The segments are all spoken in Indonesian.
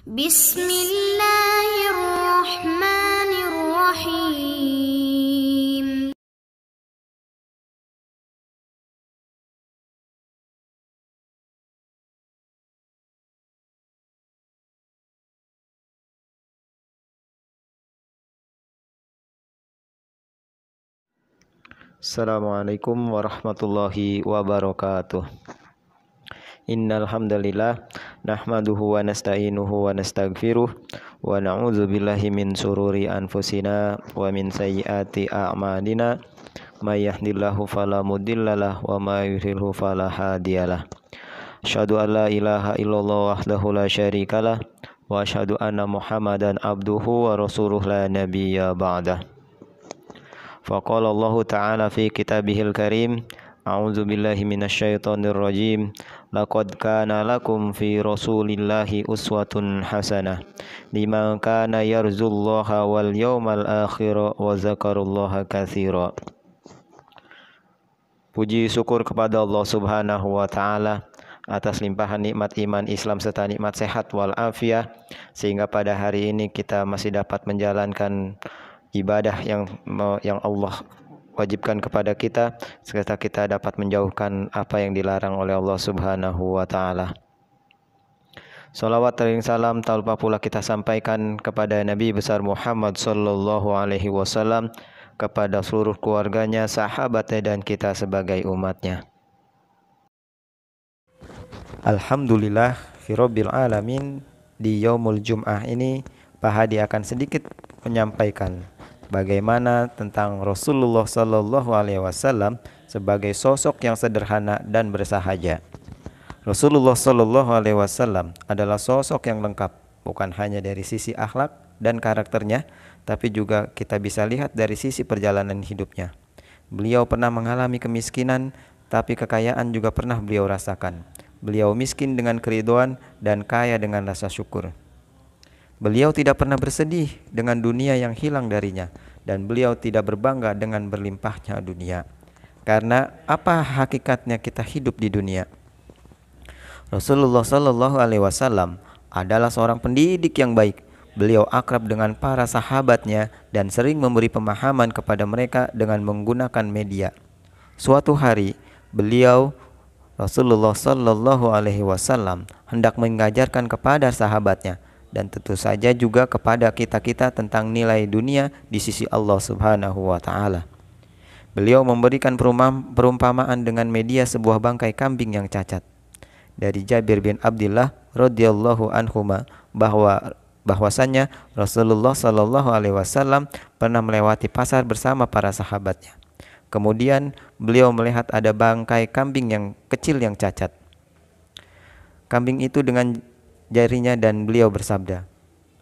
Bismillahirrahmanirrahim. Assalamualaikum warahmatullahi wabarakatuh. Innal hamdalillah nahmaduhu wa nasta'inuhu wa nastaghfiruh wa na'udzu billahi min sururi anfusina wa min sayyiati a'malina may yahdihillahu fala mudhillalah wa may yudhlilhu fala hadiyalah. Asyhadu an la ilaha illallah wahdahu la syarikalah wa asyhadu anna Muhammadan abduhu wa rasuluhu la nabiyya ba'dah. Faqala Allah Ta'ala fi kitabihil karim, a'udzu billahi minasyaitonir rajim, laqad kana lakum fi rasulillahi uswatun hasanah liman kana yarjullaha wal yawmal akhir wa zakarullaha katsira. Puji syukur kepada Allah Subhanahu wa Ta'ala atas limpahan nikmat iman Islam serta nikmat sehat wal afiah, sehingga pada hari ini kita masih dapat menjalankan ibadah yang Allah wajibkan kepada kita, serta kita dapat menjauhkan apa yang dilarang oleh Allah Subhanahu wa Ta'ala. Salawat dan salam tak lupa pula kita sampaikan kepada Nabi besar Muhammad sallallahu alaihi wasallam, kepada seluruh keluarganya, sahabatnya, dan kita sebagai umatnya. Alhamdulillah firabbil alamin. Di Yaumul Jum'ah ini Pak Hadi akan sedikit menyampaikan bagaimana tentang Rasulullah sallallahu alaihi wasallam sebagai sosok yang sederhana dan bersahaja. Rasulullah sallallahu alaihi wasallam adalah sosok yang lengkap, bukan hanya dari sisi akhlak dan karakternya, tapi juga kita bisa lihat dari sisi perjalanan hidupnya. Beliau pernah mengalami kemiskinan, tapi kekayaan juga pernah beliau rasakan. Beliau miskin dengan keridhaan dan kaya dengan rasa syukur. Beliau tidak pernah bersedih dengan dunia yang hilang darinya, dan beliau tidak berbangga dengan berlimpahnya dunia. Karena apa hakikatnya kita hidup di dunia? Rasulullah sallallahu alaihi wasallam adalah seorang pendidik yang baik. Beliau akrab dengan para sahabatnya dan sering memberi pemahaman kepada mereka dengan menggunakan media. Suatu hari Rasulullah sallallahu alaihi wasallam hendak mengajarkan kepada sahabatnya, dan tentu saja juga kepada kita-kita, tentang nilai dunia di sisi Allah Subhanahu wa Ta'ala. Beliau memberikan perumpamaan dengan media sebuah bangkai kambing yang cacat. Dari Jabir bin Abdullah radhiyallahu anhuma bahwasanya Rasulullah sallallahu alaihi wasallam pernah melewati pasar bersama para sahabatnya. Kemudian beliau melihat ada bangkai kambing yang kecil yang cacat. Kambing itu dengan jarinya, dan beliau bersabda,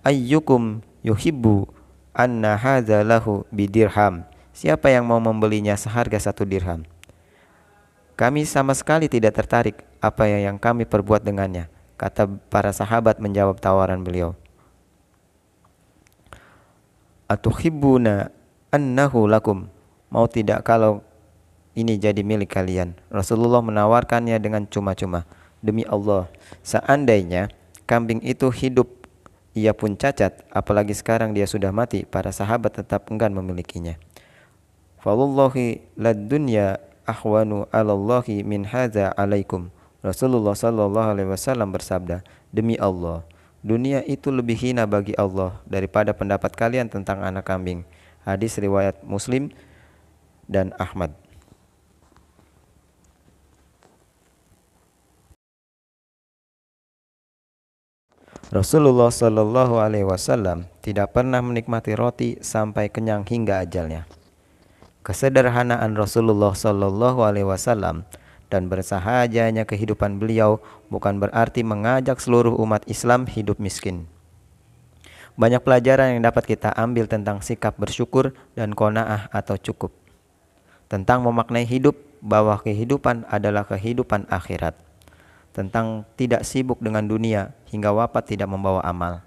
ayyukum yuhibbu anna hadza lahu bidirham. Siapa yang mau membelinya seharga 1 dirham? Kami sama sekali tidak tertarik apa yang kami perbuat dengannya, kata para sahabat menjawab tawaran beliau. Atuhibbuna annahu lakum. Mau tidak kalau ini jadi milik kalian? Rasulullah menawarkannya dengan cuma-cuma. Demi Allah, seandainya kambing itu hidup, ia pun cacat, apalagi sekarang dia sudah mati, para sahabat tetap enggan memilikinya. Fawallahi lad dunya ahwanu 'alallahi min hadza 'alaikum. Rasulullah sallallahu alaihi wasallam bersabda, demi Allah, dunia itu lebih hina bagi Allah daripada pendapat kalian tentang anak kambing. Hadis riwayat Muslim dan Ahmad. Rasulullah sallallahu alaihi wasallam tidak pernah menikmati roti sampai kenyang hingga ajalnya. Kesederhanaan Rasulullah sallallahu alaihi wasallam dan bersahajanya kehidupan beliau bukan berarti mengajak seluruh umat Islam hidup miskin. Banyak pelajaran yang dapat kita ambil tentang sikap bersyukur dan qanaah atau cukup. Tentang memaknai hidup, bahwa kehidupan adalah kehidupan akhirat. Tentang tidak sibuk dengan dunia hingga wafat tidak membawa amal.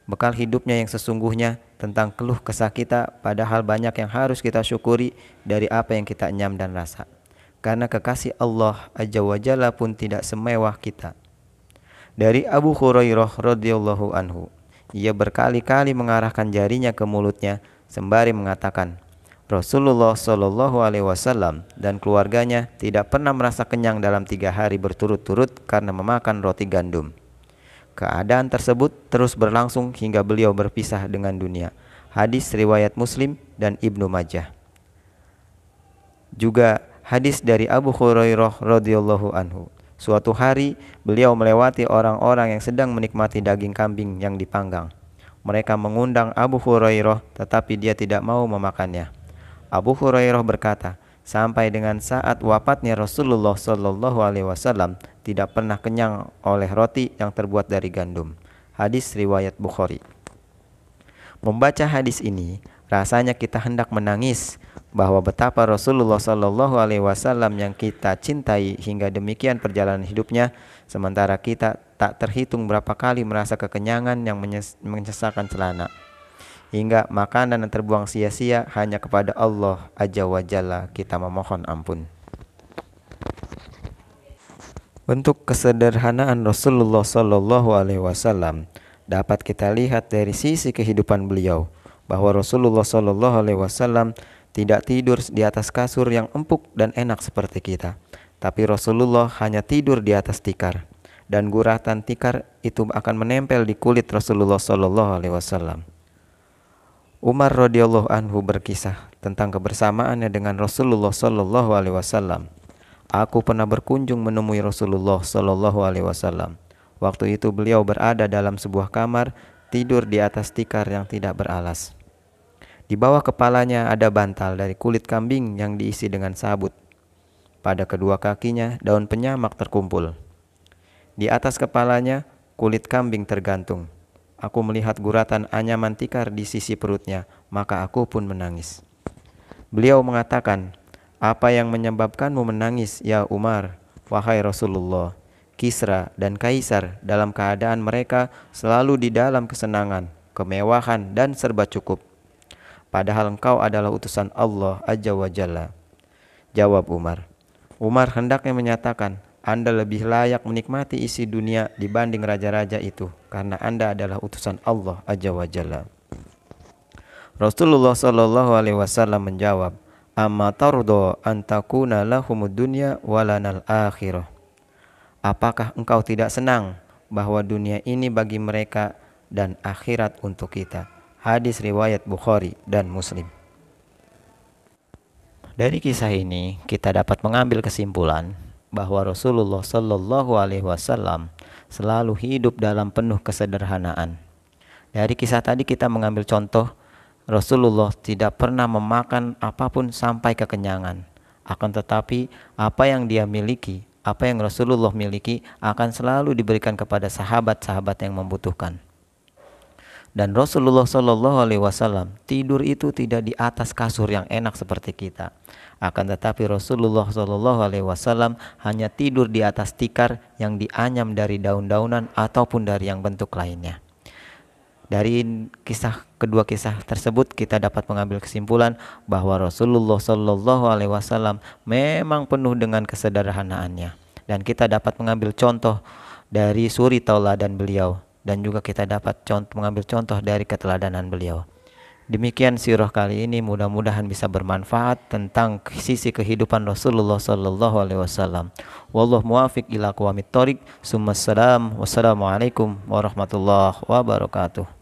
Bekal hidupnya yang sesungguhnya, tentang keluh kesah kita, padahal banyak yang harus kita syukuri dari apa yang kita enyam dan rasa. Karena kekasih Allah Azza wa Jalla pun tidak semewah kita. Dari Abu Hurairah radhiyallahu anhu, ia berkali-kali mengarahkan jarinya ke mulutnya sembari mengatakan, Rasulullah Shallallahu Alaihi Wasallam dan keluarganya tidak pernah merasa kenyang dalam 3 hari berturut-turut karena memakan roti gandum. Keadaan tersebut terus berlangsung hingga beliau berpisah dengan dunia. Hadis riwayat Muslim dan Ibnu Majah. Juga hadis dari Abu Hurairah radhiyallahu anhu. Suatu hari beliau melewati orang-orang yang sedang menikmati daging kambing yang dipanggang. Mereka mengundang Abu Hurairah tetapi dia tidak mau memakannya. Abu Hurairah berkata, sampai dengan saat wafatnya Rasulullah Shallallahu Alaihi Wasallam tidak pernah kenyang oleh roti yang terbuat dari gandum. Hadis riwayat Bukhari. Membaca hadis ini, rasanya kita hendak menangis bahwa betapa Rasulullah Shallallahu Alaihi Wasallam yang kita cintai hingga demikian perjalanan hidupnya, sementara kita tak terhitung berapa kali merasa kekenyangan yang menyesakan celana, hingga makanan yang terbuang sia-sia hanya kepada Allah Azza wa Jalla kita memohon ampun. Bentuk kesederhanaan Rasulullah Shallallahu Alaihi Wasallam dapat kita lihat dari sisi kehidupan beliau, bahwa Rasulullah Shallallahu Alaihi Wasallam tidak tidur di atas kasur yang empuk dan enak seperti kita, tapi Rasulullah hanya tidur di atas tikar, dan guratan tikar itu akan menempel di kulit Rasulullah Shallallahu Alaihi Wasallam. Umar radhiyallahu anhu berkisah tentang kebersamaannya dengan Rasulullah Shallallahu Alaihi Wasallam. Aku pernah berkunjung menemui Rasulullah Shallallahu Alaihi Wasallam. Waktu itu beliau berada dalam sebuah kamar, tidur di atas tikar yang tidak beralas. Di bawah kepalanya ada bantal dari kulit kambing yang diisi dengan sabut. Pada kedua kakinya daun penyamak terkumpul. Di atas kepalanya kulit kambing tergantung. Aku melihat guratan anyaman tikar di sisi perutnya, maka aku pun menangis. Beliau mengatakan, apa yang menyebabkanmu menangis, ya Umar? Wahai Rasulullah, Kisra dan Kaisar dalam keadaan mereka selalu di dalam kesenangan, kemewahan dan serba cukup. Padahal engkau adalah utusan Allah Azza wa Jalla. Jawab Umar. Umar hendaknya menyatakan, Anda lebih layak menikmati isi dunia dibanding raja-raja itu, karena Anda adalah utusan Allah Azza wa Jalla. Rasulullah Shallallahu Alaihi Wasallam menjawab, Amma tardo antakuna lahumud dunya walanal akhirah. Apakah engkau tidak senang bahwa dunia ini bagi mereka dan akhirat untuk kita? Hadis riwayat Bukhari dan Muslim. Dari kisah ini kita dapat mengambil kesimpulan bahwa Rasulullah Shallallahu Alaihi Wasallam selalu hidup dalam penuh kesederhanaan. Dari kisah tadi kita mengambil contoh Rasulullah tidak pernah memakan apapun sampai kekenyangan. Akan tetapi apa yang dia miliki, apa yang Rasulullah miliki akan selalu diberikan kepada sahabat-sahabat yang membutuhkan. Dan Rasulullah Shallallahu Alaihi Wasallam tidur itu tidak di atas kasur yang enak seperti kita. Akan tetapi Rasulullah Shallallahu Alaihi Wasallam hanya tidur di atas tikar yang dianyam dari daun-daunan ataupun dari yang bentuk lainnya. Dari kedua kisah tersebut kita dapat mengambil kesimpulan bahwa Rasulullah Shallallahu Alaihi Wasallam memang penuh dengan kesederhanaannya, dan kita dapat mengambil contoh dari suri tauladan beliau, dan juga kita dapat mengambil contoh dari keteladanan beliau. Demikian sirah kali ini, mudah-mudahan bisa bermanfaat tentang sisi kehidupan Rasulullah Sallallahu Alaihi Wasallam. Wallahu muwafiq ila aqwamit thoriq. Wassalamualaikum warahmatullahi wabarakatuh.